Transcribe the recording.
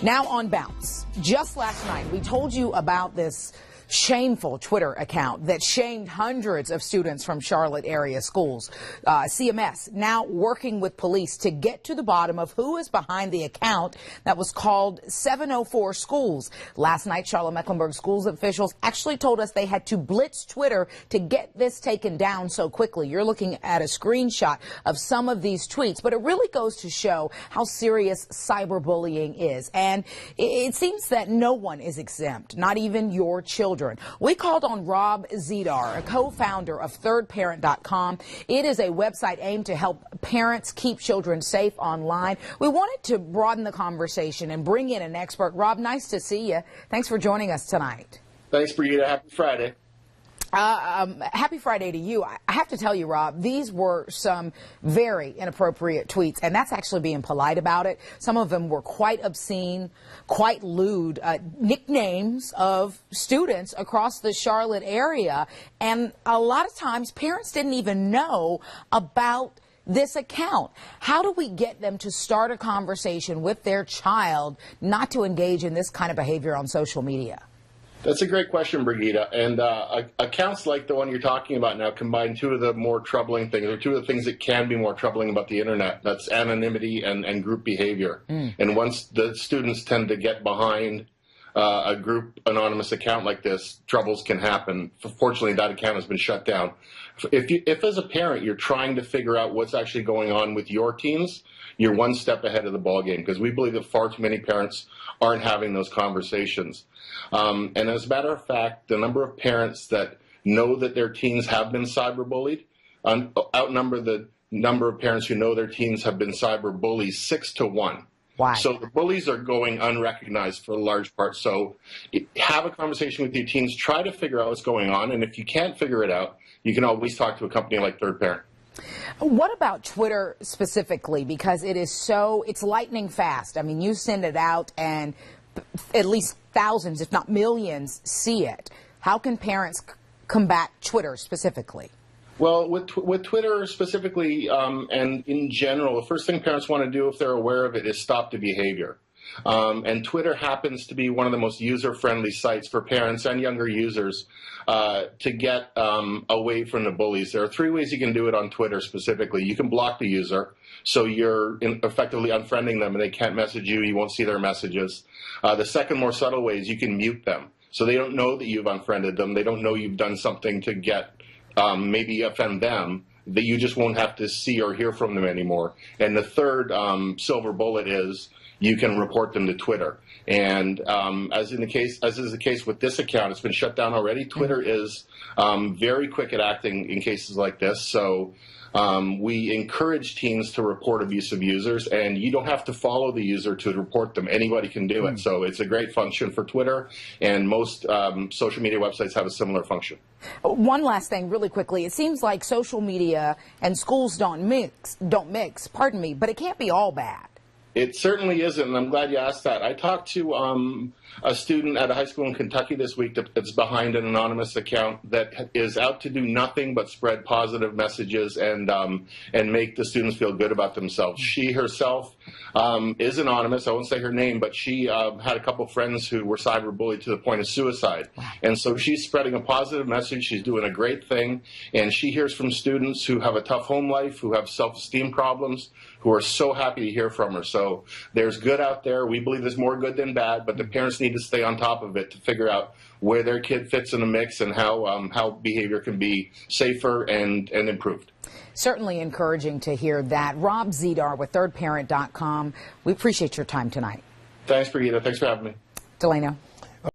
Now on Bounce. Just last night, we told you about this shameful Twitter account that shamed hundreds of students from Charlotte area schools. CMS now working with police to get to the bottom of who is behind the account that was called 704 Schools. Last night, Charlotte-Mecklenburg schools officials actually told us they had to blitz Twitter to get this taken down so quickly. You're looking at a screenshot of some of these tweets, but it really goes to show how serious cyberbullying is. And it seems that no one is exempt, not even your children. We called on Rob Zidar, a co-founder of thirdparent.com. It is a website aimed to help parents keep children safe online. We wanted to broaden the conversation and bring in an expert. Rob, nice to see you. Thanks for joining us tonight. Thanks, Brigida. Happy Friday. Happy Friday to you. I have to tell you, Rob, these were some very inappropriate tweets, and that's actually being polite about it. Some of them were quite obscene, quite lewd, nicknames of students across the Charlotte area, and a lot of times parents didn't even know about this account. How do we get them to start a conversation with their child not to engage in this kind of behavior on social media? That's a great question, Brigida. And accounts like the one you're talking about now combine two of the more troubling things, or two of the things that can be more troubling about the internet. That's anonymity and group behavior. And once the students tend to get behind a group anonymous account like this, troubles can happen. Fortunately, that account has been shut down. If as a parent you're trying to figure out what's actually going on with your teens, you're one step ahead of the ballgame, because we believe that far too many parents aren't having those conversations. And as a matter of fact, the number of parents that know that their teens have been cyberbullied outnumber the number of parents who know their teens have been cyberbullied 6 to 1. Wow. So the bullies are going unrecognized for a large part. So have a conversation with your teens. Try to figure out what's going on. And if you can't figure it out, you can always talk to a company like Third Parent. What about Twitter specifically? Because it's lightning fast. I mean, you send it out and at least thousands, if not millions, see it. How can parents combat Twitter specifically? Well, with Twitter specifically and in general, the first thing parents want to do if they're aware of it is stop the behavior. And Twitter happens to be one of the most user-friendly sites for parents and younger users to get away from the bullies. There are 3 ways you can do it on Twitter specifically. You can block the user, so you're effectively unfriending them and they can't message you, you won't see their messages. The second, more subtle way is you can mute them. So they don't know that you've unfriended them, they don't know you've done something to get maybe offend them, that you just won't have to see or hear from them anymore. And the third silver bullet is you can report them to Twitter. And as is the case with this account, it's been shut down already. Twitter is very quick at acting in cases like this. So we encourage teens to report abusive users, and you don't have to follow the user to report them. Anybody can do it. So it's a great function for Twitter, and most social media websites have a similar function. One last thing really quickly. It seems like social media and schools don't mix, pardon me, but it can't be all bad. It certainly isn't, and I'm glad you asked that. I talked to a student at a high school in Kentucky this week that's behind an anonymous account that is out to do nothing but spread positive messages and make the students feel good about themselves. She herself is anonymous. I won't say her name, but she had a couple friends who were cyberbullied to the point of suicide. And so she's spreading a positive message. She's doing a great thing, and she hears from students who have a tough home life, who have self-esteem problems, who are so happy to hear from her. So there's good out there. We believe there's more good than bad, but the parents need to stay on top of it to figure out where their kid fits in the mix and how behavior can be safer and improved. Certainly encouraging to hear that. Rob Zidar with thirdparent.com. We appreciate your time tonight. Thanks, Brigida. Thanks for having me. Delano.